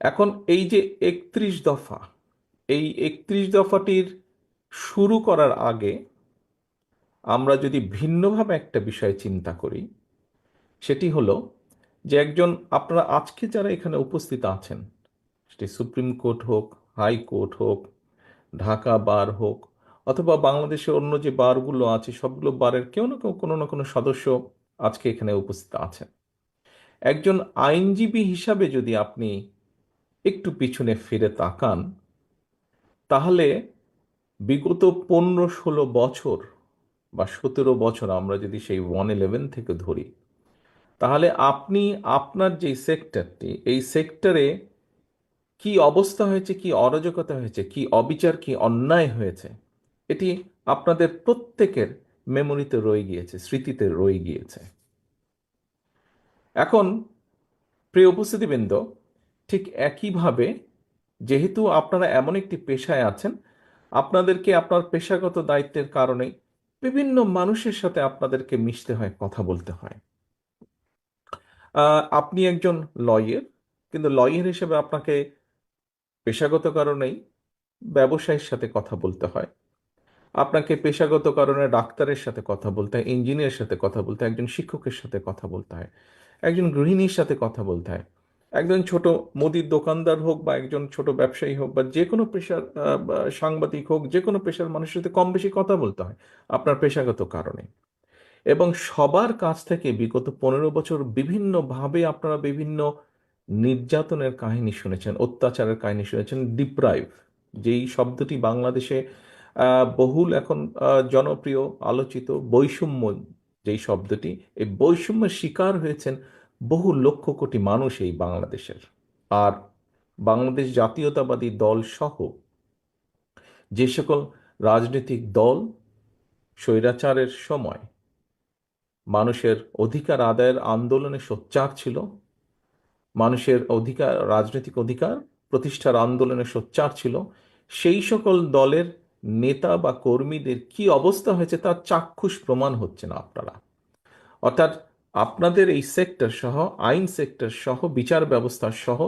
এখন এই যে 31 দফা, এই 31 দফাটির শুরু করার আগে আমরা যদি ভিন্নভাবে একটা বিষয় চিন্তা করি, সেটি হলো যে আপনারা আজকে যারা এখানে উপস্থিত আছেন, সেটি সুপ্রিম কোর্ট হোক, হাই কোর্ট হোক, ঢাকা বার হোক, অথবা বাংলাদেশের অন্য যে বারগুলো আছে সবগুলো বারের কেউ না কেউ কোনো না কোনো সদস্য আজকে এখানে উপস্থিত আছেন। একজন আইনজীবী হিসাবে যদি আপনি একটু পিছনে ফিরে তাকান, তাহলে বিগত 15-16 বছর বা 17 বছর আমরা যদি সেই 111 থেকে ধরি, তাহলে আপনি আপনার যে সেক্টরটি, এই সেক্টরে কি অবস্থা হয়েছে, কি অরাজকতা হয়েছে, কি অবিচার, কি অন্যায় হয়েছে, এটি আপনাদের প্রত্যেকের মেমোরিতে রয়ে গিয়েছে, স্মৃতিতে রয়ে গিয়েছে। এখন প্রিয় উপস্থিতিবৃন্দ, ঠিক একইভাবে যেহেতু আপনারা এমন একটি পেশায় আছেন, আপনাদেরকে আপনার পেশাগত দায়িত্বের কারণে বিভিন্ন মানুষের সাথে আপনাদেরকে মিশতে হয়, কথা বলতে হয়। আপনি একজন লয়ার, কিন্তু লয়ার হিসেবে আপনাকে পেশাগত কারণেই ব্যবসায়ীর সাথে কথা বলতে হয়। আপনাকে পেশাগত কারণে ডাক্তারের সাথে কথা বলতে হয়, ইঞ্জিনিয়ারের সাথে কথা বলতে হয়, একজন শিক্ষকের সাথে কথা বলতে হয়, একজন গৃহিণীর সাথে কথা বলতে হয়, একজন ছোট মুদির দোকানদার হোক বা একজন ছোট ব্যবসায়ী হোক বা যে কোনো পেশার বা সাংবাদিক হোক, যে কোনো পেশার মানুষের সাথে কম বেশি কথা বলতে হয় আপনার পেশাগত কারণে। এবং সবার কাছ থেকে বিগত 15 বছর বিভিন্নভাবে আপনারা বিভিন্ন নির্যাতনের কাহিনী শুনেছেন, অত্যাচারের কাহিনী শুনেছেন, ডিপ্রাইভ, যেই শব্দটি বাংলাদেশে বহুল এখন জনপ্রিয়, আলোচিত, বৈষম্য, যেই শব্দটি, এই বৈষম্যের শিকার হয়েছেন বহু লক্ষ কোটি মানুষ এই বাংলাদেশের। আর বাংলাদেশ জাতীয়তাবাদী দল সহ যে সকল রাজনৈতিক দল স্বৈরাচারের সময় মানুষের অধিকার আদায়ের আন্দোলনে সোচ্চার ছিল, মানুষের অধিকার, রাজনৈতিক অধিকার প্রতিষ্ঠার আন্দোলনে সোচ্চার ছিল, সেই সকল দলের নেতা বা কর্মীদের কি অবস্থা হয়েছে তার চাক্ষুষ প্রমাণ হচ্ছে না আপনারা। অর্থাৎ আপনাদের এই সেক্টর সহ, আইন সেক্টর সহ, বিচার ব্যবস্থা সহ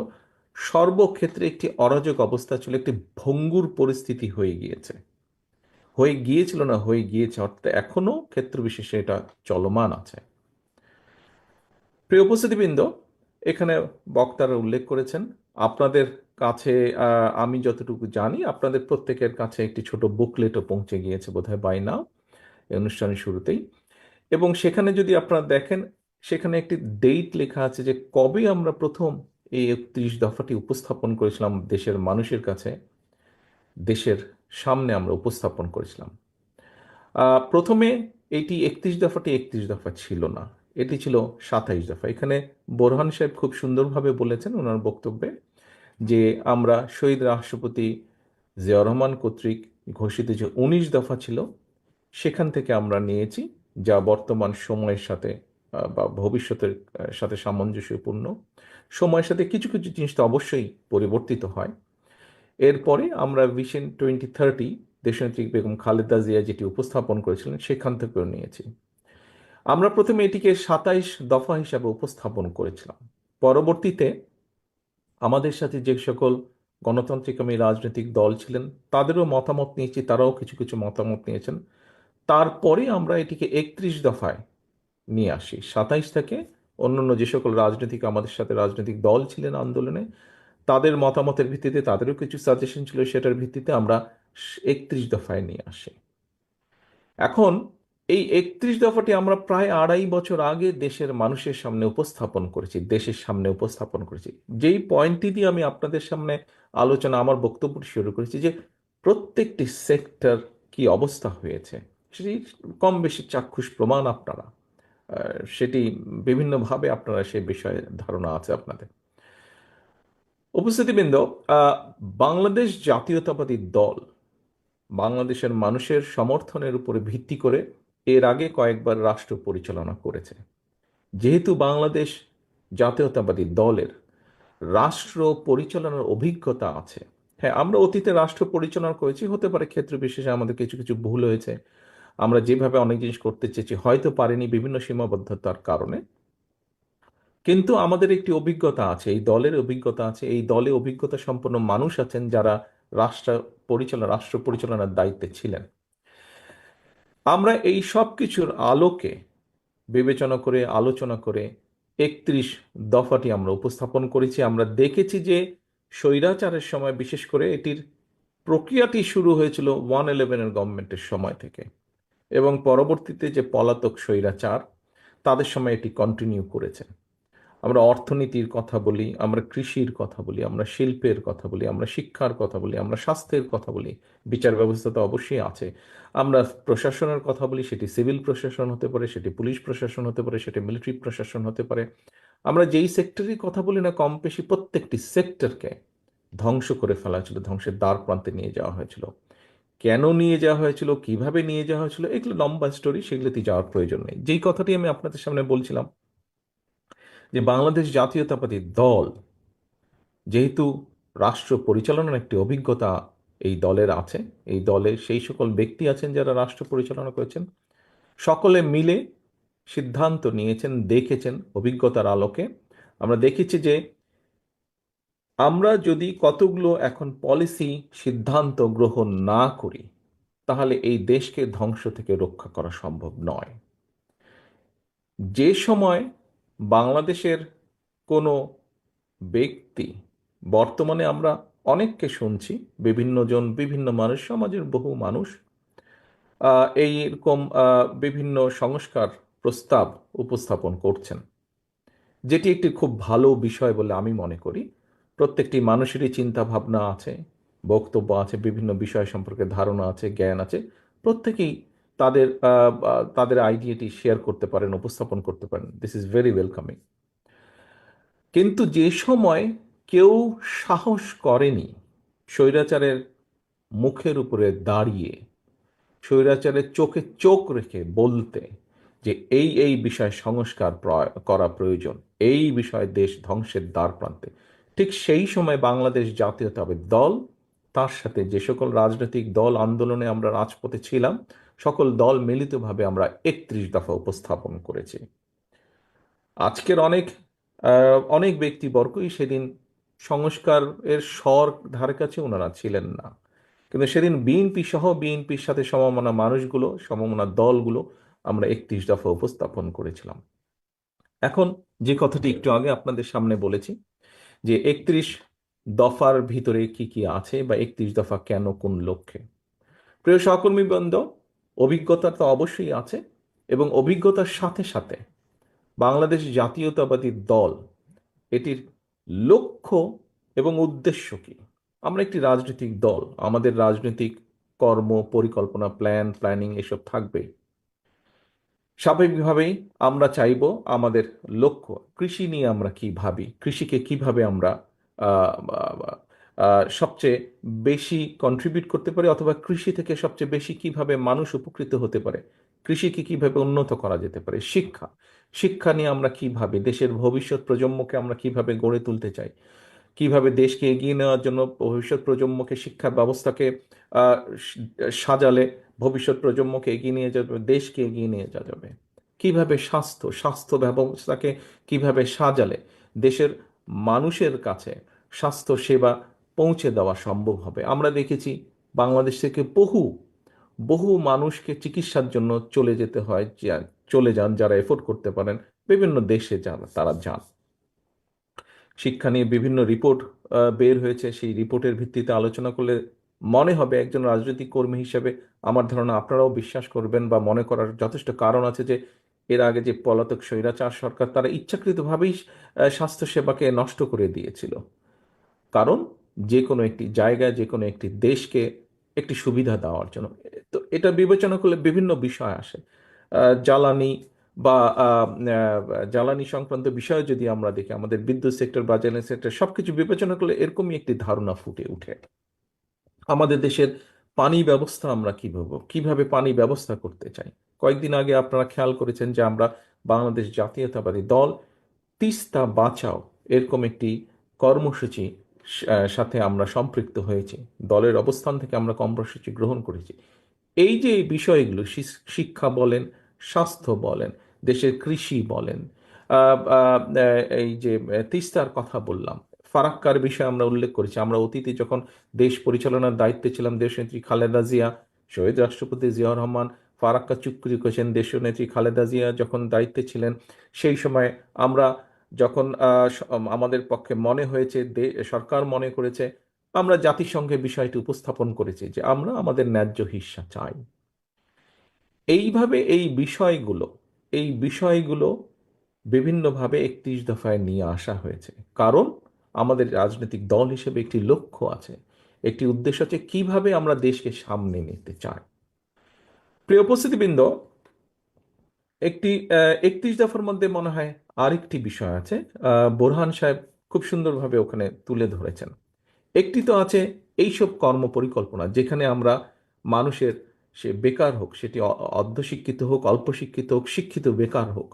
সর্বক্ষেত্রে একটি অরাজক অবস্থা ছিল, একটি ভঙ্গুর পরিস্থিতি হয়ে গিয়েছে, হয়ে গিয়েছিল না হয়ে গিয়েছে, অর্থাৎ এখনো ক্ষেত্র বিশেষে এটা চলমান আছে। প্রিয় উপস্থিতিবৃন্দ, এখানে বক্তারা উল্লেখ করেছেন আপনাদের কাছে, আমি যতটুকু জানি আপনাদের প্রত্যেকের কাছে একটি ছোট বুকলেটও পৌঁছে গিয়েছে বোধহয় বাই নাও, এই অনুষ্ঠানের শুরুতেই। এবং সেখানে যদি আপনারা দেখেন, সেখানে একটি ডেট লেখা আছে যে কবে আমরা প্রথম এই 31 দফাটি উপস্থাপন করেছিলাম দেশের মানুষের কাছে, দেশের সামনে আমরা উপস্থাপন করেছিলাম। প্রথমে এইটি 31 দফাটি 31 দফা ছিল না, এটি ছিল 27 দফা। এখানে বোরহান সাহেব খুব সুন্দরভাবে বলেছেন ওনার বক্তব্যে যে আমরা শহীদ রাষ্ট্রপতি জিয়াউর রহমান কর্তৃক ঘোষিত যে 19 দফা ছিল, সেখান থেকে আমরা নিয়েছি, যা বর্তমান সময়ের সাথে বা ভবিষ্যতের সাথে সামঞ্জস্যপূর্ণ। সময়ের সাথে কিছু কিছু জিনিস তো অবশ্যই পরিবর্তিত হয়। এরপরে আমরা ভিশন 2030 দেশনেত্রী বেগম খালেদা জিয়া যেটি উপস্থাপন করেছিলেন সেখান থেকেও নিয়েছি। আমরা প্রথমে এটিকে 27 দফা হিসাবে উপস্থাপন করেছিলাম। পরবর্তীতে আমাদের সাথে যে সকল গণতান্ত্রিকামী রাজনৈতিক দল ছিলেন তাদেরও মতামত নিয়েছি, তারাও কিছু কিছু মতামত নিয়েছেন। তারপরে আমরা এটিকে 31 দফায় নিয়ে আসি। 27 থেকে অন্যান্য যে সকল রাজনৈতিক, আমাদের সাথে রাজনৈতিক দল ছিলেন আন্দোলনে, তাদের মতামতের ভিত্তিতে, তাদেরও কিছু সাজেশন ছিল, সেটার ভিত্তিতে আমরা 31 দফায় নিয়ে আসি। এখন এই 31 দফাটি আমরা প্রায় 2.5 বছর আগে দেশের মানুষের সামনে উপস্থাপন করেছি, দেশের সামনে উপস্থাপন করেছি। যেই পয়েন্টটি দিয়ে আমি আপনাদের সামনে আলোচনা, আমার বক্তব্যটি শুরু করেছি, যে প্রত্যেকটি সেক্টর কি অবস্থা হয়েছে, সেটি কম বেশি চাক্ষুষ প্রমাণ আপনারা, সেটি বিভিন্নভাবে আপনারা সে বিষয়ে ধারণা আছে আপনাদের। উপস্থিতিবৃন্দ, আহ, বাংলাদেশ জাতীয়তাবাদী দল বাংলাদেশের মানুষের সমর্থনের উপরে ভিত্তি করে এর আগে কয়েকবার রাষ্ট্র পরিচালনা করেছে। যেহেতু বাংলাদেশ জাতীয়তাবাদী দলের রাষ্ট্র পরিচালনার অভিজ্ঞতা আছে, হ্যাঁ, আমরা অতীতে রাষ্ট্র পরিচালনা করেছি, হতে পারে ক্ষেত্র বিশেষে আমাদের কিছু কিছু ভুল হয়েছে, আমরা যেভাবে অনেক জিনিস করতে চেয়েছি হয়তো পারিনি বিভিন্ন সীমাবদ্ধতার কারণে, কিন্তু আমাদের একটি অভিজ্ঞতা আছে, এই দলের অভিজ্ঞতা আছে, এই দলে অভিজ্ঞতা সম্পন্ন মানুষ আছেন যারা রাষ্ট্র পরিচালনার দায়িত্বে ছিলেন। আমরা এই সব কিছুর আলোকে বিবেচনা করে আলোচনা করে 31 দফাটি আমরা উপস্থাপন করেছি। আমরা দেখেছি যে স্বৈরাচারের সময় বিশেষ করে এটির প্রক্রিয়াটি শুরু হয়েছিল 111-এর গভর্নমেন্টের সময় থেকে, এবং পরবর্তীতে যে পলাতক স্বৈরাচার তাদের সময় এটি কন্টিনিউ করেছে। আমরা অর্থনীতির কথা বলি, আমরা কৃষির কথা বলি, আমরা শিল্পের কথা বলি, আমরা শিক্ষার কথা বলি, আমরা স্বাস্থ্যের কথা বলি, বিচার ব্যবস্থা তো অবশ্যই আছে। আমরা প্রশাসনের কথা বলি, সেটি সিভিল প্রশাসন হতে পারে, সেটি পুলিশ প্রশাসন হতে পারে, সেটি মিলিটারি প্রশাসন হতে পারে। আমরা যেই সেক্টরের কথা বলি না, কম বেশি প্রত্যেকটি সেক্টরকে ধ্বংস করে ফেলা হয়েছিল, ধ্বংসের দ্বার প্রান্তে নিয়ে যাওয়া হয়েছিল। কেন নিয়ে যাওয়া হয়েছিল, কিভাবে নিয়ে যাওয়া হয়েছিল, এগুলো লম্বা স্টোরি, সেগুলোতে যাওয়ার প্রয়োজন নেই। যেই কথাটি আমি আপনাদের সামনে বলছিলাম যে বাংলাদেশ জাতীয়তাবাদী দল, যেহেতু রাষ্ট্র পরিচালনার একটি অভিজ্ঞতা এই দলের আছে, এই দলে সেই সকল ব্যক্তি আছেন যারা রাষ্ট্র পরিচালনা করেছেন, সকলে মিলে সিদ্ধান্ত নিয়েছেন, দেখেছেন অভিজ্ঞতার আলোকে। আমরা দেখেছি যে আমরা যদি কতগুলো এখন পলিসি সিদ্ধান্ত গ্রহণ না করি, তাহলে এই দেশকে ধ্বংস থেকে রক্ষা করা সম্ভব নয়। যে সময় বাংলাদেশের কোনো ব্যক্তি, বর্তমানে আমরা অনেককে শুনছি, বিভিন্ন জন, বিভিন্ন মানুষ, সমাজের বহু মানুষ এইরকম বিভিন্ন সংস্কার প্রস্তাব উপস্থাপন করছেন, যেটি একটি খুব ভালো বিষয় বলে আমি মনে করি। প্রত্যেকটি মানুষেরই চিন্তা ভাবনা আছে, বক্তব্য আছে, বিভিন্ন বিষয় সম্পর্কে ধারণা আছে, জ্ঞান আছে। প্রত্যেকেই তাদের তাদের আইডিয়াটি শেয়ার করতে পারেন, উপস্থাপন করতে পারেন। This is very welcoming. কিন্তু যে সময় কেউ সাহস করেনি স্বৈরাচারের মুখের উপরে দাঁড়িয়ে, স্বৈরাচারের চোখে চোখ রেখে বলতে যে এই এই বিষয়ে সংস্কার করা প্রয়োজন, এই বিষয়ে দেশ ধ্বংসের দ্বার প্রান্তে, ঠিক সেই সময় বাংলাদেশ জাতীয়তাবাদী দল, তার সাথে যে সকল রাজনৈতিক দল আন্দোলনে আমরা রাজপথে ছিলাম, সকল দল মিলিতভাবে আমরা 31 দফা উপস্থাপন করেছি। আজকের অনেক ব্যক্তিবর্গই সেদিন সংস্কারের স্বর ধারে কাছে ওনারা ছিলেন না, কিন্তু সেদিন বিএনপি সহ বিএনপির সাথে সমমনা মানুষগুলো, সমমনা দলগুলো আমরা 31 দফা উপস্থাপন করেছিলাম। এখন যে কথাটি একটু আগে আপনাদের সামনে বলেছি যে 31 দফার ভিতরে কি কি আছে, বা 31 দফা কেন, কোন লক্ষ্যে। প্রিয় সহকর্মীবৃন্দ, অভিজ্ঞতা তো অবশ্যই আছে, এবং অভিজ্ঞতার সাথে সাথে বাংলাদেশ জাতীয়তাবাদী দল, এটির লক্ষ্য এবং উদ্দেশ্য কি। আমরা একটি রাজনৈতিক দল, আমাদের রাজনৈতিক কর্ম পরিকল্পনা, প্ল্যানিং এসব থাকবে। স্বাভাবিকভাবেই আমরা চাইব আমাদের লক্ষ্য, কৃষি নিয়ে আমরা কি ভাবি, কৃষিকে কিভাবে আমরা আহ, আহ, সবচেয়ে বেশি কন্ট্রিবিউট করতে পারি, অথবা কৃষি থেকে সবচেয়ে বেশি কিভাবে মানুষ উপকৃত হতে পারে, কৃষিকে কিভাবে উন্নত করা যেতে পারে, শিক্ষা, শিক্ষা নিয়ে আমরা কি ভাবি, দেশের ভবিষ্যৎ প্রজন্মকে আমরা কিভাবে গড়ে তুলতে চাই, কিভাবে দেশকে এগিয়ে নেওয়ার জন্য ভবিষ্যৎ প্রজন্মকে, শিক্ষা ব্যবস্থাকে আহ, সাজালে ভবিষ্যৎ প্রজন্মকে এগিয়ে নিয়ে যাবে, দেশকে এগিয়ে নিয়ে যাওয়া যাবে, কিভাবে স্বাস্থ্য ব্যবস্থাকে কিভাবে সাজালে দেশের মানুষের কাছে স্বাস্থ্য সেবা পৌঁছে দেওয়া সম্ভব হবে। আমরা দেখেছি বাংলাদেশ থেকে বহু বহু মানুষকে চিকিৎসার জন্য চলে যেতে হয়, চলে যান যারা এফোর্ড করতে পারেন, বিভিন্ন দেশে যান, তারা যান। শিক্ষা নিয়ে বিভিন্ন রিপোর্ট বের হয়েছে, সেই রিপোর্টের ভিত্তিতে আলোচনা করলে মনে হবে, একজন রাজনৈতিক কর্মী হিসেবে আমার ধারণা আপনারাও বিশ্বাস করবেন বা মনে করার যথেষ্ট কারণ আছে যে এর আগে যে পলাতক স্বৈরাচার সরকার, তারা ইচ্ছাকৃতভাবেই স্বাস্থ্যসেবাকে নষ্ট করে দিয়েছিল। কারণ যে কোনো একটি জায়গায়, যে কোনো একটি দেশকে একটি সুবিধা দেওয়ার জন্য। তো এটা বিবেচনা করলে বিভিন্ন বিষয় আসে, জ্বালানি বা জ্বালানি সংক্রান্ত বিষয় যদি আমরা দেখি, আমাদের বিদ্যুৎ সেক্টর বা জ্বালানি সেক্টর সবকিছু বিবেচনা করলে এরকমই একটি ধারণা ফুটে ওঠে। আমাদের দেশের পানি ব্যবস্থা আমরা কিভাবে কিভাবে পানি ব্যবস্থা করতে চাই। কয়েকদিন আগে আপনারা খেয়াল করেছেন যে আমরা বাংলাদেশ জাতীয়তাবাদী দল তিস্তা বাঁচাও এরকম একটি কর্মসূচি সাথে আমরা সম্পৃক্ত হয়েছি, দলের অবস্থান থেকে আমরা কর্মসূচি গ্রহণ করেছি। এই যে এই বিষয়গুলো, শিক্ষা বলেন, স্বাস্থ্য বলেন, দেশের কৃষি বলেন, আহ, আহ, এই যে তিস্তার কথা বললাম, ফারাক্কার বিষয়ে আমরা উল্লেখ করেছি। আমরা অতীতে যখন দেশ পরিচালনার দায়িত্বে ছিলাম, দেশনেত্রী খালেদা জিয়া, শহীদ রাষ্ট্রপতি জিয়াউর রহমান ফারাক্কা চুক্তি করেছেন। দেশনেত্রী খালেদা জিয়া যখন দায়িত্বে ছিলেন, সেই সময় আমরা যখন আমাদের পক্ষে মনে হয়েছে, সরকার মনে করেছে, আমরা জাতিসংঘে বিষয়টি উপস্থাপন করেছি যে আমরা আমাদের ন্যায্য হিস্সা চাই। এইভাবে এই বিষয়গুলো বিভিন্নভাবে 31 দফায় নিয়ে আসা হয়েছে, কারণ আমাদের রাজনৈতিক দল হিসেবে একটি লক্ষ্য আছে, একটি উদ্দেশ্য আছে, কিভাবে আমরা দেশকে সামনে নিতে চাই। প্রিয় উপস্থিতিবৃন্দ, একটি 31 দফার মধ্যে মনে হয় আরেকটি বিষয় আছে, বোরহান সাহেব খুব সুন্দরভাবে ওখানে তুলে ধরেছেন। একটি তো আছে এইসব কর্ম পরিকল্পনা, যেখানে আমরা মানুষের, সে বেকার হোক, সেটি অর্ধশিক্ষিত হোক, অল্প শিক্ষিত হোক, শিক্ষিত বেকার হোক,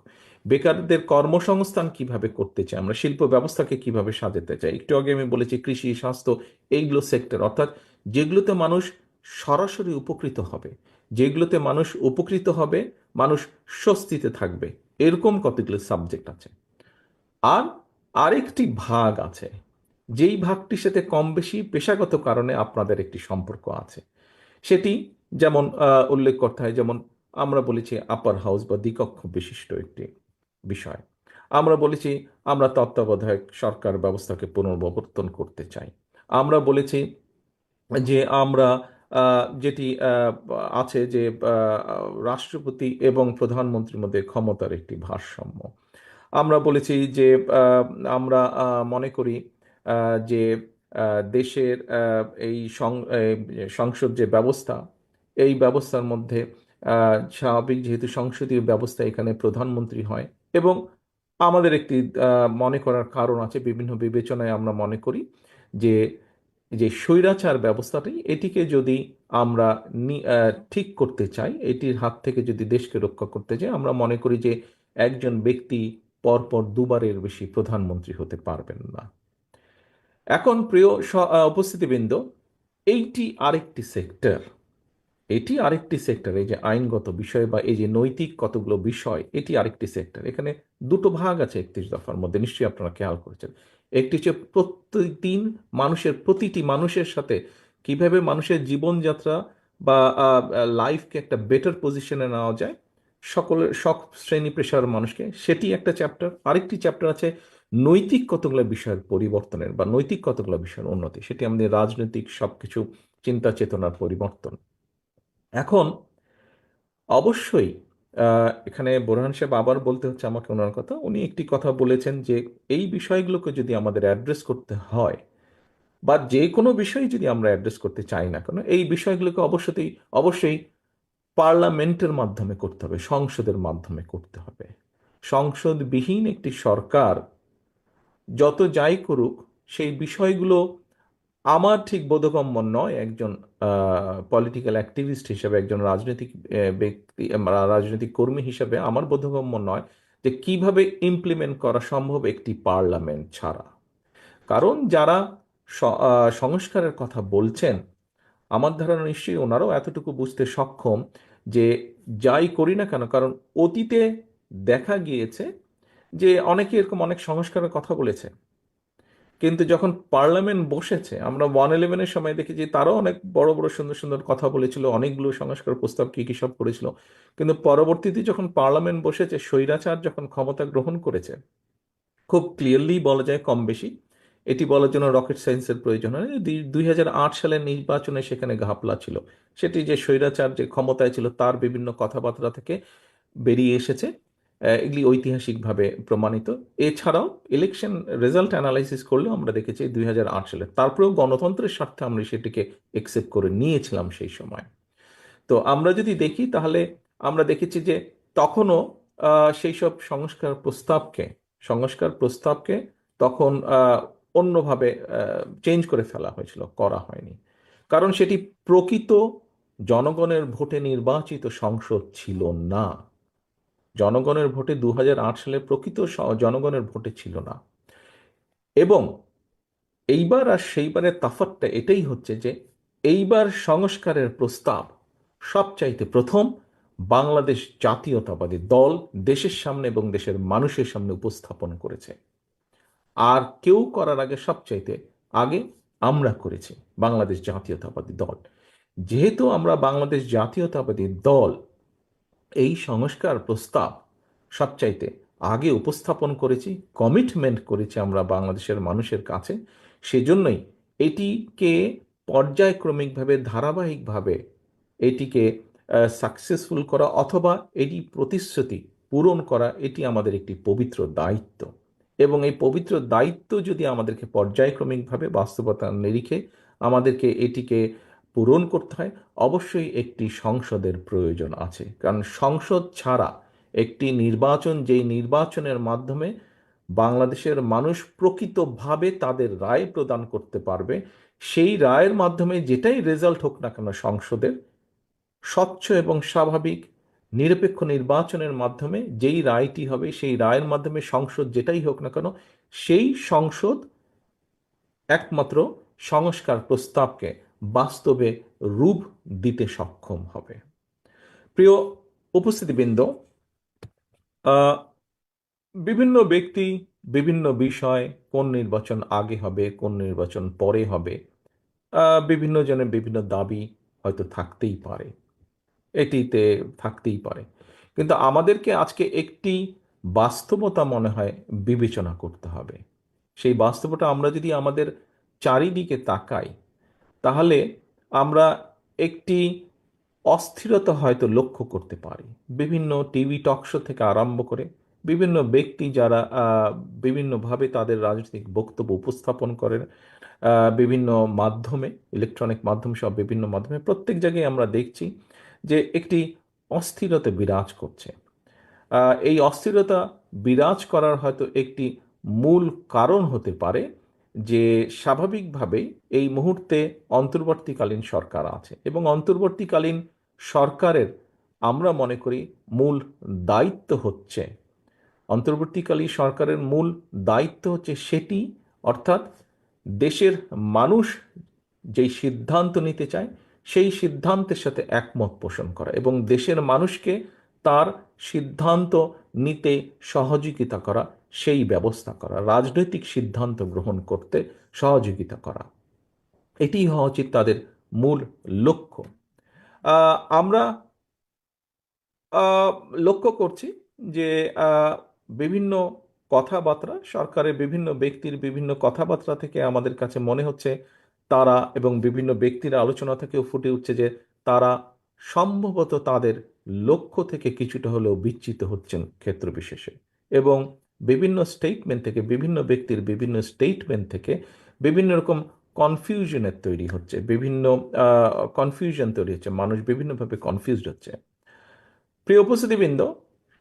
বেকারদের কর্মসংস্থান কিভাবে করতে চাই, আমরা শিল্প ব্যবস্থাকে কিভাবে সাজাতে চাই। একটু আগে আমি বলেছি কৃষি, স্বাস্থ্য, এইগুলো সেক্টর, অর্থাৎ যেগুলোতে মানুষ সরাসরি উপকৃত হবে, যেগুলোতে মানুষ উপকৃত হবে, মানুষ স্বস্তিতে থাকবে, এরকম কতগুলো সাবজেক্ট আছে। আর আরেকটি ভাগ আছে, যেই ভাগটির সাথে কম বেশি পেশাগত কারণে আপনাদের একটি সম্পর্ক আছে। সেটি যেমন উল্লেখ করতে হয়, যেমন আমরা বলেছি আপার হাউস বা দ্বিকক্ষ বিশিষ্ট একটি বিষয়। আমরা বলেছি আমরা তত্ত্বাবধায়ক সরকার ব্যবস্থাকে পুনর্বিবর্তন করতে চাই। আমরা বলেছি যে আমরা যেটি আছে যে রাষ্ট্রপতি এবং প্রধানমন্ত্রীর মধ্যে ক্ষমতার একটি ভারসাম্য। আমরা বলেছি যে আমরা মনে করি যে দেশের এই সংসদ যে ব্যবস্থা, এই ব্যবস্থার মধ্যে স্বাভাবিক, যেহেতু সংসদীয় ব্যবস্থা, এখানে প্রধানমন্ত্রী হয়, এবং আমাদের একটি মনে করার কারণ আছে, বিভিন্ন বিবেচনায় আমরা মনে করি যে যে স্বৈরাচার ব্যবস্থাটি, এটিকে যদি আমরা ঠিক করতে চাই, এটির হাত থেকে যদি দেশকে রক্ষা করতে চাই, আমরা মনে করি যে একজন ব্যক্তি পরপর দুবারের বেশি প্রধানমন্ত্রী হতে পারবেন না। এখন প্রিয় উপস্থিতিবৃন্দ, এইটি আরেকটি সেক্টর, এটি আরেকটি সেক্টর, এই যে আইনগত বিষয় বা এই যে নৈতিক কতগুলো বিষয়, এটি আরেকটি সেক্টর। এখানে দুটো ভাগ আছে 31 দফার মধ্যে, নিশ্চয়ই আপনারা খেয়াল করেছেন। একটি হচ্ছে প্রতিদিন মানুষের, প্রতিটি মানুষের সাথে কিভাবে মানুষের জীবনযাত্রা বা লাইফকে একটা বেটার পজিশনে নেওয়া যায়, সকলের, সব শ্রেণী পেশার মানুষকে, সেটি একটা চ্যাপ্টার। আরেকটি চ্যাপ্টার আছে নৈতিক কতগুলো বিষয়ের পরিবর্তনের বা নৈতিক কতগুলো বিষয়ের উন্নতি, সেটি আমাদের রাজনৈতিক সবকিছু চিন্তা চেতনার পরিবর্তন। এখন অবশ্যই এখানে বোরহান সাহেব আবার বলতে হচ্ছে আমাকে ওনার কথা, উনি একটি কথা বলেছেন যে এই বিষয়গুলোকে যদি আমাদের অ্যাড্রেস করতে হয়, বা যে কোনো বিষয় যদি আমরা অ্যাড্রেস করতে চাই না কেন, এই বিষয়গুলোকে অবশ্যই অবশ্যই পার্লামেন্টের মাধ্যমে করতে হবে, সংসদের মাধ্যমে করতে হবে। সংসদবিহীন একটি সরকার যত যাই করুক, সেই বিষয়গুলো আমার ঠিক বোধগম্য নয়, একজন পলিটিক্যাল অ্যাক্টিভিস্ট হিসেবে, একজন রাজনৈতিক ব্যক্তি, রাজনৈতিক কর্মী হিসেবে আমার বোধগম্য নয় যে কিভাবে ইমপ্লিমেন্ট করা সম্ভব একটি পার্লামেন্ট ছাড়া। কারণ যারা সংস্কারের কথা বলছেন, আমার ধারণা নিশ্চয়ই ওনারাও এতটুকু বুঝতে সক্ষম যে যাই করি না কেন, কারণ অতীতে দেখা গিয়েছে যে অনেকে এরকম অনেক সংস্কারের কথা বলেছে, কিন্তু যখন পার্লামেন্ট বসেছে, আমরা 111-এর সময় দেখেছি তারাও অনেক বড় বড় সুন্দর সুন্দর কথা বলেছিল, অনেকগুলো সংস্কার প্রস্তাব কি কি সব করেছিল, কিন্তু পরবর্তীতে যখন পার্লামেন্ট বসেছে, স্বৈরাচার যখন ক্ষমতা গ্রহণ করেছে, খুব ক্লিয়ারলি বলা যায়, কম বেশি এটি বলার জন্য রকেট সায়েন্সের প্রয়োজন হয় না, 2008 সালের নির্বাচনে সেখানে ঘাপলা ছিল। সেটি যে স্বৈরাচার যে ক্ষমতায় ছিল, তার বিভিন্ন কথাবার্তা থেকে বেরিয়ে এসেছে, এগুলি ঐতিহাসিকভাবে প্রমাণিত। এছাড়াও ইলেকশন রেজাল্ট অ্যানালাইসিস করলে আমরা দেখেছি 2008 সালে, তারপরেও গণতন্ত্রের স্বার্থে আমরা সেটিকে একসেপ্ট করে নিয়েছিলাম সেই সময়। তো আমরা যদি দেখি, তাহলে আমরা দেখেছি যে তখনও সেই সব সংস্কার প্রস্তাবকে তখন অন্যভাবে চেঞ্জ করে ফেলা হয়েছিল, করা হয়নি, কারণ সেটি প্রকৃত জনগণের ভোটে নির্বাচিত সংসদ ছিল না। জনগণের ভোটে 2008 সালে প্রকৃত জনগণের ভোটে ছিল না। এবং এইবার আর সেইবারের তফাৎটা এটাই হচ্ছে যে এইবার সংস্কারের প্রস্তাব সবচাইতে প্রথম বাংলাদেশ জাতীয়তাবাদী দল দেশের সামনে এবং দেশের মানুষের সামনে উপস্থাপন করেছে। আর কেউ করার আগে, সবচাইতে আগে আমরা করেছি, বাংলাদেশ জাতীয়তাবাদী দল। যেহেতু আমরা বাংলাদেশ জাতীয়তাবাদী দল এই সংস্কার প্রস্তাব সবচাইতে আগে উপস্থাপন করেছি, কমিটমেন্ট করেছি আমরা বাংলাদেশের মানুষের কাছে, সেজন্যই এটিকে পর্যায়ক্রমিকভাবে, ধারাবাহিকভাবে এটিকে সাকসেসফুল করা অথবা এটি প্রতিশ্রুতি পূরণ করা, এটি আমাদের একটি পবিত্র দায়িত্ব। এবং এই পবিত্র দায়িত্ব যদি আমাদেরকে পর্যায়ক্রমিকভাবে বাস্তবতার নিরিখে আমাদেরকে এটিকে পূরণ করতে হয়, অবশ্যই একটি সংসদের প্রয়োজন আছে। কারণ সংসদ ছাড়া একটি নির্বাচন, যেই নির্বাচনের মাধ্যমে বাংলাদেশের মানুষ প্রকৃতভাবে তাদের রায় প্রদান করতে পারবে, সেই রায়ের মাধ্যমে যেটাই রেজাল্ট হোক না কেন সংসদের, স্বচ্ছ এবং স্বাভাবিক নিরপেক্ষ নির্বাচনের মাধ্যমে যেই রায়টি হবে, সেই রায়ের মাধ্যমে সংসদ যেটাই হোক না কেন, সেই সংসদ একমাত্র সংস্কার প্রস্তাবকে বাস্তবে রূপ দিতে সক্ষম হবে। প্রিয় উপস্থিতিবৃন্দ, বিভিন্ন ব্যক্তি, বিভিন্ন বিষয়, কোন নির্বাচন আগে হবে, কোন নির্বাচন পরে হবে, বিভিন্ন জনের বিভিন্ন দাবি হয়তো থাকতেই পারে, এটিতে থাকতেই পারে। কিন্তু আমাদেরকে আজকে একটি বাস্তবতা মনে হয় বিবেচনা করতে হবে। সেই বাস্তবতা, আমরা যদি আমাদের চারিদিকে তাকাই, তাহলে আমরা একটি অস্থিরতা হয়তো লক্ষ্য করতে পারি। বিভিন্ন টিভি টকশো থেকে আরম্ভ করে বিভিন্ন ব্যক্তি যারা বিভিন্নভাবে তাদের রাজনৈতিক বক্তব্য উপস্থাপন করেন, বিভিন্ন মাধ্যমে, ইলেকট্রনিক মাধ্যম সব বিভিন্ন মাধ্যমে, প্রত্যেক জায়গায় আমরা দেখছি যে একটি অস্থিরতা বিরাজ করছে। এই অস্থিরতা বিরাজ করার হয়তো একটি মূল কারণ হতে পারে যে স্বাভাবিকভাবেই এই মুহূর্তে অন্তর্বর্তীকালীন সরকার আছে, এবং অন্তর্বর্তীকালীন সরকারের আমরা মনে করি মূল দায়িত্ব হচ্ছে, অন্তর্বর্তীকালীন সরকারের মূল দায়িত্ব হচ্ছে সেটি, অর্থাৎ দেশের মানুষ যেই সিদ্ধান্ত নিতে চায় সেই সিদ্ধান্তের সাথে একমত পোষণ করা এবং দেশের মানুষকে তার সিদ্ধান্ত নিতে সহযোগিতা করা, সেই ব্যবস্থা করা, রাজনৈতিক সিদ্ধান্ত গ্রহণ করতে সহযোগিতা করা, এটি হওয়া উচিত তাদের মূল লক্ষ্য। আমরা আহ, লক্ষ্য করছি যে বিভিন্ন কথাবার্তা, সরকারের বিভিন্ন ব্যক্তির বিভিন্ন কথাবার্তা থেকে আমাদের কাছে মনে হচ্ছে তারা, এবং বিভিন্ন ব্যক্তির আলোচনা থেকেও ফুটে উঠছে যে তারা সম্ভবত তাদের লক্ষ্য থেকে কিছুটা হলেও বিচ্যুত হচ্ছেন ক্ষেত্র বিশেষে। এবং বিভিন্ন স্টেটমেন্ট থেকে, বিভিন্ন ব্যক্তির বিভিন্ন স্টেটমেন্ট থেকে বিভিন্ন রকম কনফিউশনের তৈরি হচ্ছে, বিভিন্ন কনফিউশন তৈরি হচ্ছে, মানুষ বিভিন্নভাবে কনফিউজড হচ্ছে। প্রিয় উপস্থিতিবৃন্দ,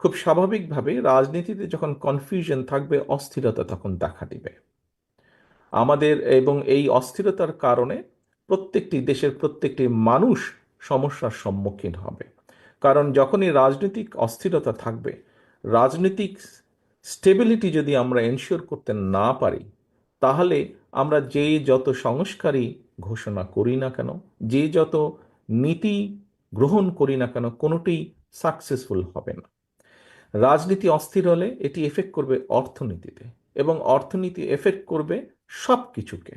খুব স্বাভাবিকভাবে রাজনীতিতে যখন কনফিউশন থাকবে, অস্থিরতা তখন দেখা দিবে আমাদের, এবং এই অস্থিরতার কারণে প্রত্যেকটি দেশের প্রত্যেকটি মানুষ সমস্যার সম্মুখীন হবে। কারণ যখনই রাজনৈতিক অস্থিরতা থাকবে, রাজনৈতিক স্টেবিলিটি যদি আমরা এনশিওর করতে না পারি, তাহলে আমরা যে যত সংস্কারই ঘোষণা করি না কেন, যে যত নীতি গ্রহণ করি না কেন, কোনোটি সাকসেসফুল হবে না। রাজনীতি অস্থির হলে এটি এফেক্ট করবে অর্থনীতিতে, এবং অর্থনীতি এফেক্ট করবে সব কিছুকে,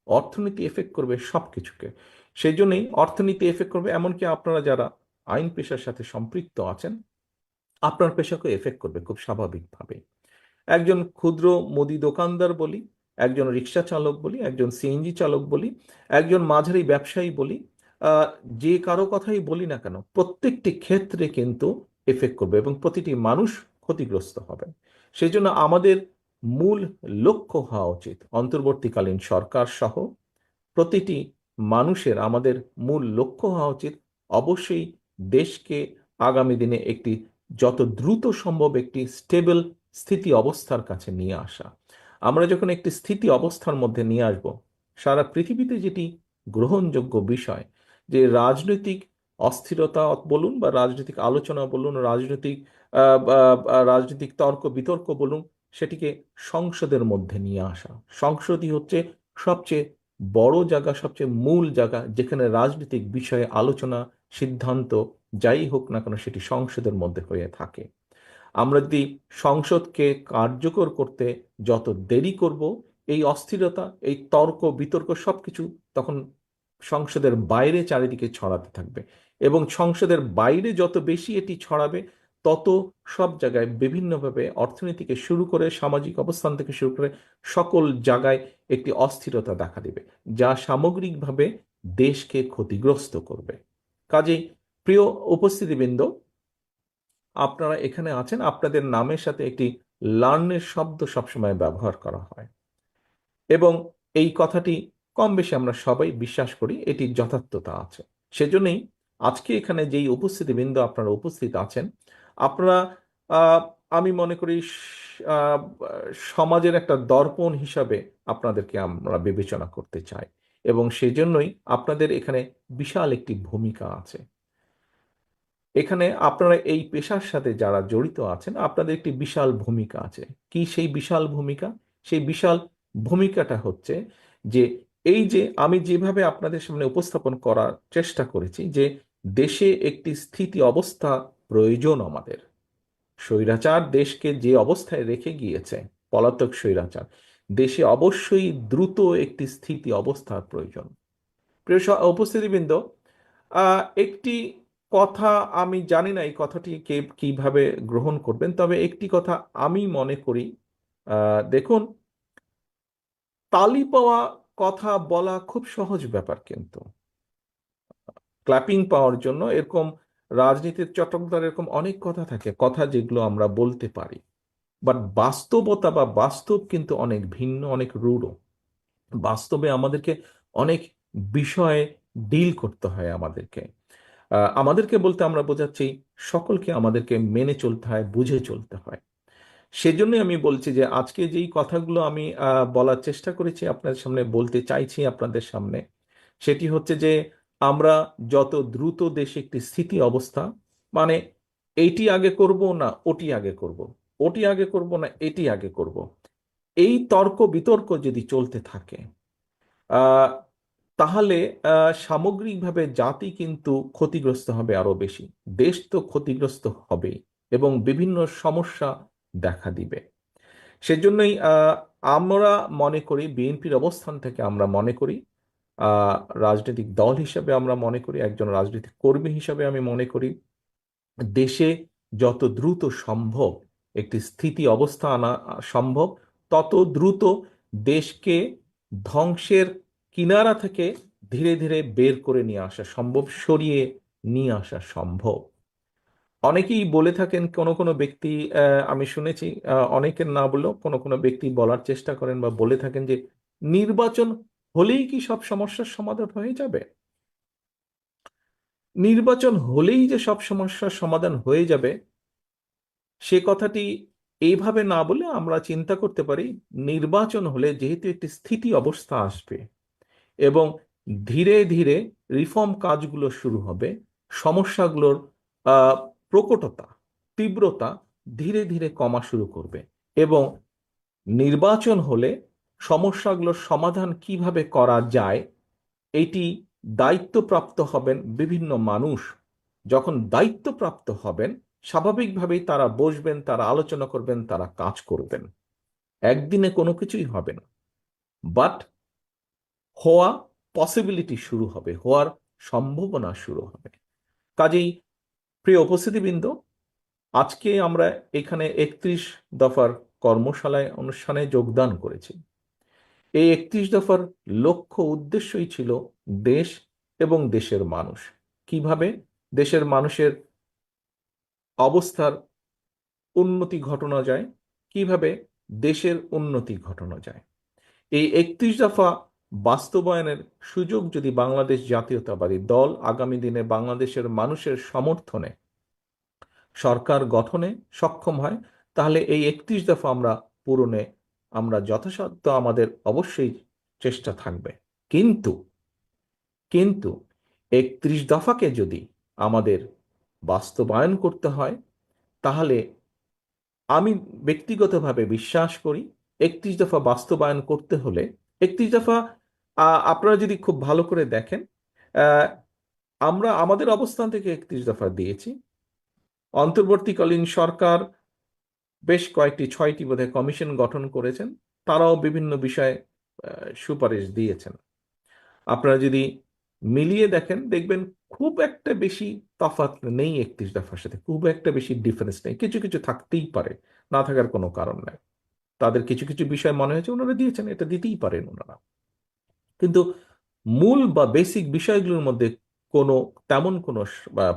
অর্থনীতি এফেক্ট করবে সব কিছুকে। সেই জন্যই অর্থনীতি এফেক্ট করবে, এমনকি আপনারা যারা আইন পেশার সাথে সম্পৃক্ত আছেন, আপনার পেশাকে এফেক্ট করবে খুব স্বাভাবিকভাবে। একজন ক্ষুদ্র মুদি দোকানদার বলি, একজন রিক্সা চালক বলি, একজন সিএনজি চালক বলি, একজন মাঝারি ব্যবসায়ী বলি, আহ, যে কারো কথাই বলি না কেন, প্রত্যেকটি ক্ষেত্রে কিন্তু এফেক্ট করবে এবং প্রতিটি মানুষ ক্ষতিগ্রস্ত হবে। সেই জন্য আমাদের মূল লক্ষ্য হওয়া উচিত, অন্তর্বর্তীকালীন সরকার সহ প্রতিটি মানুষের, আমাদের মূল লক্ষ্য হওয়া উচিত অবশ্যই দেশকে আগামী দিনে একটি যত দ্রুত সম্ভব একটি স্টেবল স্থিতি অবস্থার কাছে নিয়ে আসা। আমরা যখন একটি স্থিতি অবস্থার মধ্যে নিয়ে আসব, সারা পৃথিবীতে যেটি গ্রহণযোগ্য বিষয়, যে রাজনৈতিক অস্থিরতা বলুন বা রাজনৈতিক আলোচনা বলুন, রাজনৈতিক তর্ক বিতর্ক বলুন, সেটিকে সংসদের মধ্যে নিয়ে আসা। সংসদই হচ্ছে সবচেয়ে বড় জায়গা, সবচেয়ে মূল জায়গা, যেখানে রাজনৈতিক বিষয়ে আলোচনা, সিদ্ধান্ত যাই হোক না কেন সেটি সংসদের মধ্যে হয়ে থাকে। আমরা যদি সংসদকে কার্যকর করতে যত দেরি করব, এই অস্থিরতা, এই তর্ক বিতর্ক সবকিছু তখন সংসদের বাইরে চারিদিকে ছড়াতে থাকবে। এবং সংসদের বাইরে যত বেশি এটি ছড়াবে, তত সব জায়গায় বিভিন্নভাবে অর্থনীতি থেকে শুরু করে সামাজিক অবস্থান থেকে শুরু করে সকল জায়গায় একটি অস্থিরতা দেখা দিবে, যা সামগ্রিকভাবে দেশকে ক্ষতিগ্রস্ত করবে। কাজেই প্রিয় উপস্থিতিবৃন্দ, আপনারা এখানে আছেন, আপনাদের নামের সাথে একটি লার্নের শব্দ সবসময় ব্যবহার করা হয়, এবং এই কথাটি কম বেশি আমরা সবাই বিশ্বাস করি, এটির যথার্থতা আছে। সেজন্যই আজকে এখানে যেই উপস্থিতিবৃন্দ আপনারা উপস্থিত আছেন, আপনারা আহ, আমি মনে করি সমাজের একটা দর্পণ হিসাবে আপনাদেরকে আমরা বিবেচনা করতে চাই, এবং সেজন্যই আপনাদের এখানে বিশাল একটি ভূমিকা আছে। এখানে আপনারা এই পেশার সাথে যারা জড়িত আছেন, আপনাদের একটি বিশাল ভূমিকা আছে। কি সেই বিশাল ভূমিকা? সেই বিশাল ভূমিকাটা হচ্ছে যে, এই যে আমি যেভাবে আপনাদের সামনে উপস্থাপন করার চেষ্টা করেছি যে দেশে একটি স্থিতি অবস্থা প্রয়োজন আমাদের। স্বৈরাচার দেশকে যে অবস্থায় রেখে গিয়েছে, পলাতক স্বৈরাচার, দেশে অবশ্যই দ্রুত একটি স্থিতি অবস্থার প্রয়োজন। প্রিয় উপস্থিতিবৃন্দ, একটি কথা, আমি জানি না এই কথাটি কে কিভাবে গ্রহণ করবেন, তবে একটি কথা আমি মনে করি। দেখুন, তালি পাওয়া কথা বলা খুব সহজ ব্যাপার, কিন্তু ক্ল্যাপিং পাওয়ার জন্য এরকম রাজনীতির চটকদার এরকম অনেক কথা থাকে, কথা যেগুলো আমরা বলতে পারি, বাট বাস্তবতা বা বাস্তব কিন্তু অনেক ভিন্ন, অনেক রূঢ়। বাস্তবে আমাদেরকে অনেক বিষয়ে ডিল করতে হয় আমাদেরকে। আমাদেরকে বলতে আমরা বোঝাচ্ছি সকলকে আমাদেরকে মেনে চলতে হয়, বুঝে চলতে হয়। সেজন্যই আমি বলছি যে আজকে যেই কথাগুলো আমি বলার চেষ্টা করেছি আপনাদের সামনে, বলতে চাইছি আপনাদের সামনে, সেটি হচ্ছে যে আমরা যত দ্রুত দেশে একটি স্থিতি অবস্থা, মানে এইটি আগে করব না ওটি আগে করব, ওটি আগে করব না এটি আগে করব, এই তর্ক বিতর্ক যদি চলতে থাকে, আহ, তাহলে সামগ্রিকভাবে জাতি কিন্তু ক্ষতিগ্রস্ত হবে আরো বেশি। দেশ তো ক্ষতিগ্রস্ত হবেই, এবং বিভিন্ন সমস্যা দেখা দিবে। সেজন্যই আমরা মনে করি, বিএনপির অবস্থান থেকে আমরা মনে করি, আহ, রাজনৈতিক দল হিসেবে আমরা মনে করি, একজন রাজনৈতিক কর্মী হিসেবে আমি মনে করি, দেশে যত দ্রুত সম্ভব একটি স্থিতি অবস্থা আনা সম্ভব, তত দ্রুত দেশকে ধ্বংসের কিনারা থেকে ধীরে ধীরে বের করে নিয়ে আসা সম্ভব, সরিয়ে নিয়ে আসা সম্ভব। অনেকেই বলে থাকেন, কোনো কোনো ব্যক্তি, আমি শুনেছি, অনেকের না বললেও কোনো কোনো ব্যক্তি বলার চেষ্টা করেন বা বলে থাকেন যে নির্বাচন হলেই কি সব সমস্যার সমাধান হয়ে যাবে? নির্বাচন হলেই যে সব সমস্যার সমাধান হয়ে যাবে, সে কথাটি এইভাবে না বলে আমরা চিন্তা করতে পারি, নির্বাচন হলে যেহেতু একটি স্থিতি অবস্থা আসবে, এবং ধীরে ধীরে রিফর্ম কাজগুলো শুরু হবে, সমস্যাগুলোর আহ, প্রকটতা, তীব্রতা ধীরে ধীরে কমা শুরু করবে, এবং নির্বাচন হলে সমস্যাগুলোর সমাধান কিভাবে করা যায়, এটি দায়িত্বপ্রাপ্ত হবেন বিভিন্ন মানুষ। যখন দায়িত্বপ্রাপ্ত হবেন, স্বাভাবিকভাবেই তারা বসবেন, তারা আলোচনা করবেন, তারা কাজ করবেন। একদিনে কোনো কিছুই হবে না, বাট হওয়া পসিবিলিটি শুরু হবে, হওয়ার সম্ভাবনা শুরু হবে। কাজেই প্রিয় উপস্থিতিবৃন্দ, আজকে আমরা এখানে 31 দফার কর্মশালায় অনুষ্ঠানে যোগদান করেছি। এই 31 দফার লক্ষ্য উদ্দেশ্যই ছিল দেশ এবং দেশের মানুষ, কিভাবে দেশের মানুষের অবস্থার উন্নতি ঘটানো যায়, কিভাবে দেশের উন্নতি ঘটানো যায়। এই 31 দফা বাস্তবায়নের সুযোগ যদি বাংলাদেশ জাতীয়তাবাদী দল আগামী দিনে বাংলাদেশের মানুষের সমর্থনে সরকার গঠনে সক্ষম হয়, তাহলে এই 31 দফা আমরা পূরণে আমরা যথাসাধ্য আমাদের অবশ্যই চেষ্টা থাকবে। কিন্তু কিন্তু 31 দফাকে যদি আমাদের বাস্তবায়ন করতে হয়, তাহলে আমি ব্যক্তিগতভাবে বিশ্বাস করি 31 দফা বাস্তবায়ন করতে হলে, 31 দফা আপনারা যদি খুব ভালো করে দেখেন, আমরা আমাদের অবস্থান থেকে 31 দফা দিয়েছি। অন্তর্বর্তীকালীন সরকার বেশ কয়েকটি 6টি বোধহয় কমিশন গঠন করেছেন, তারাও বিভিন্ন বিষয়ে সুপারিশ দিয়েছেন। আপনারা যদি মিলিয়ে দেখেন দেখবেন খুব একটা বেশি তফাৎ নেই 31 দফার সাথে, খুব একটা বেশি ডিফারেন্স নেই। কিছু কিছু থাকতেই পারে, না থাকার কোনো কারণ নাই। তাদের কিছু কিছু বিষয় মনে হয়েছে ওনারা দিয়েছেন, এটা দিতেই পারেন ওনারা, কিন্তু মূল বা বেসিক বিষয়গুলোর মধ্যে কোনো তেমন কোনো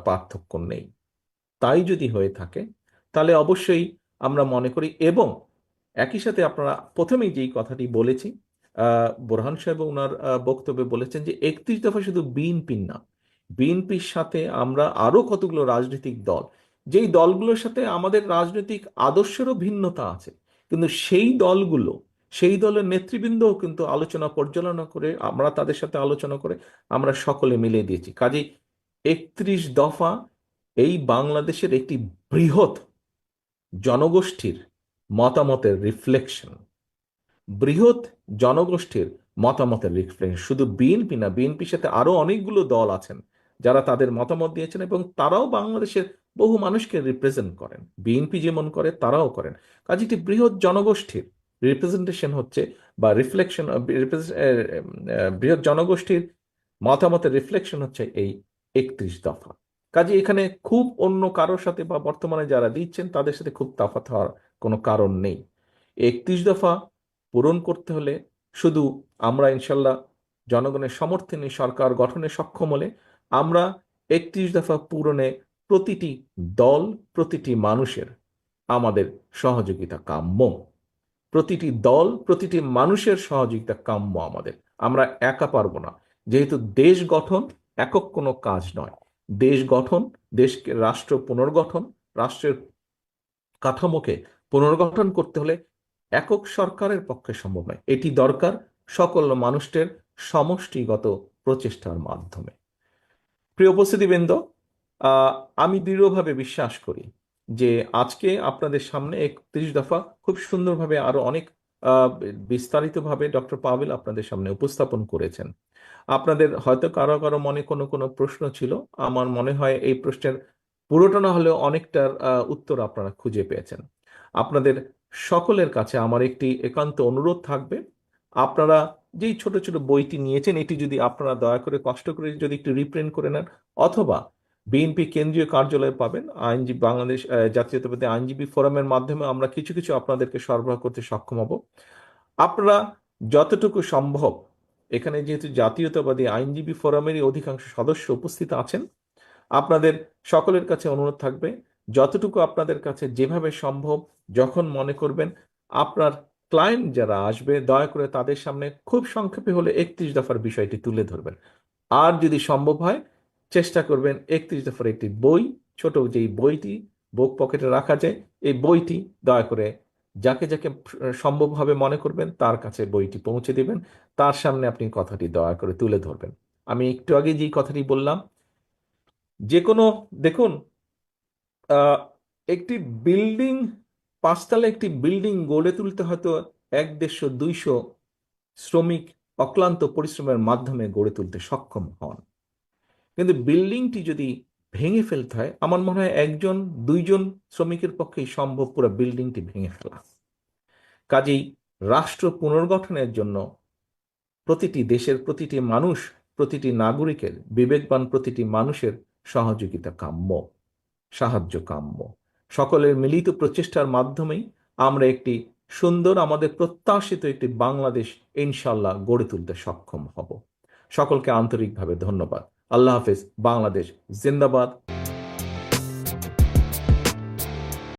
পার্থক্য নেই। তাই যদি হয়ে থাকে তাহলে অবশ্যই আমরা মনে করি, এবং একই সাথে আপনারা প্রথমেই যেই কথাটি বলেছি, বোরহান সাহেব ওনার বক্তব্যে বলেছেন যে 31 দফা শুধু বিএনপির না, বিএনপির সাথে আমরা আরো কতগুলো রাজনৈতিক দল, যেই দলগুলোর সাথে আমাদের রাজনৈতিক আদর্শেরও ভিন্নতা আছে, কিন্তু সেই দলের নেতৃবৃন্দও কিন্তু আলোচনা পর্যালোচনা করে, আমরা তাদের সাথে আলোচনা করে আমরা সকলে মিলিয়ে দিয়েছি। কাজেই 31 দফা এই বাংলাদেশের একটি বৃহৎ জনগোষ্ঠীর মতামতের রিফ্লেকশন, বৃহৎ জনগোষ্ঠীর মতামতের রিফ্লেকশন। শুধু বিএনপি না, বিএনপির সাথে আরো অনেকগুলো দল আছেন যারা তাদের মতামত দিয়েছেন, এবং তারাও বাংলাদেশের বহু মানুষকে রিপ্রেজেন্ট করেন। বিএনপি যেমন করে তারাও করেন। কাজে একটি বৃহৎ জনগোষ্ঠীর রিপ্রেজেন্টেশন হচ্ছে, বা রিফ্লেকশন, বৃহৎ জনগোষ্ঠীর মতামতের রিফ্লেকশন হচ্ছে এই 31 দফা। কাজে এখানে খুব অন্য কারোর সাথে বা বর্তমানে যারা দিচ্ছেন তাদের সাথে খুব তফাৎ হওয়ার কোনো কারণ নেই। 31 দফা পূরণ করতে হলে শুধু আমরা ইনশাল্লাহ জনগণের সমর্থনে সরকার গঠনে সক্ষম হলে আমরা 31 দফা পূরণে প্রতিটি দল, প্রতিটি মানুষের আমাদের সহযোগিতা কাম্য। প্রতিটি দল, প্রতিটি মানুষের সহযোগিতা কাম্য আমাদের। আমরা একা পারবো না, যেহেতু দেশ গঠন একক কোনো কাজ নয়। দেশ গঠন, দেশকে রাষ্ট্র পুনর্গঠন, রাষ্ট্রের কাঠামোকে পুনর্গঠন করতে হলে একক সরকারের পক্ষে সম্ভব নয়। এটি দরকার সকল মানুষের সমষ্টিগত প্রচেষ্টার মাধ্যমে। প্রিয় উপস্থিতিবৃন্দ, আহ, আমি দৃঢ়ভাবে বিশ্বাস করি যে আজকে আপনাদের সামনে 31 দফা খুব সুন্দরভাবে আরো অনেক বিস্তারিতভাবে ডক্টর পাভেল আপনাদের সামনে উপস্থাপন করেছেন। আপনাদের হয়তো কারো কারো মনে কোনো কোনো প্রশ্ন ছিল, আমার মনে হয় এই প্রশ্নের পুরোটা না হলেও অনেকটার উত্তর আপনারা খুঁজে পেয়েছেন। আপনাদের সকলের কাছে আমার একটি একান্ত অনুরোধ থাকবে, আপনারা যেই ছোট ছোট বইটি নিয়েছেন এটি যদি আপনারা দয়া করে কষ্ট করে যদি একটু রিপ্রিন্ট করে নেন, অথবা বিএনপি কেন্দ্রীয় কার্যালয়ে পাবেন, আইনজীবী বাংলাদেশ জাতীয়তাবাদী আইনজীবী ফোরামের মাধ্যমে আমরা কিছু কিছু আপনাদেরকে সরবরাহ করতে সক্ষম হব। আপনারা যতটুকু সম্ভব, এখানে যেহেতু জাতীয়তাবাদী আইনজীবী ফোরামেরই অধিকাংশ সদস্য উপস্থিত আছেন, আপনাদের সকলের কাছে অনুরোধ থাকবে যতটুকু আপনাদের কাছে যেভাবে সম্ভব, যখন মনে করবেন আপনার ক্লায়েন্ট যারা আসবে দয়া করে তাদের সামনে খুব সংক্ষেপে হলে 31 দফার বিষয়টি তুলে ধরবেন। আর যদি সম্ভব হয় চেষ্টা করবেন 31 দফার একটি বই, ছোট যেই বইটি বুক পকেটে রাখা যায়, এই বইটি দয়া করে যাকে যাকে সম্ভবভাবে মনে করবেন তার কাছে বইটি পৌঁছে দিবেন, তার সামনে আপনি কথাটি দয়া করে তুলে ধরবেন। আমি একটু আগে যেই কথাটি বললাম, যে কোনো, দেখুন, আহ, একটি বিল্ডিং, 5 তলা একটি বিল্ডিং গড়ে তুলতে হয়তো 100, 150, 200 শ্রমিক অক্লান্ত পরিশ্রমের মাধ্যমে গড়ে তুলতে সক্ষম হন, কিন্তু বিল্ডিংটি যদি ভেঙে ফেলতে হয় আমার মনে হয় 1, 2 জন শ্রমিকের পক্ষেই সম্ভব পুরো বিল্ডিংটি ভেঙে ফেলা। কাজেই রাষ্ট্র পুনর্গঠনের জন্য প্রতিটি দেশের প্রতিটি মানুষ, প্রতিটি নাগরিকের, বিবেকবান প্রতিটি মানুষের সহযোগিতা কাম্য, সাহায্য কাম্য। সকলের মিলিত প্রচেষ্টার মাধ্যমেই আমরা একটি সুন্দর, আমাদের প্রত্যাশিত একটি বাংলাদেশ ইনশাল্লাহ গড়ে তুলতে সক্ষম হব। সকলকে আন্তরিকভাবে ধন্যবাদ। আল্লাহ হাফেজ। বাংলাদেশ জিন্দাবাদ।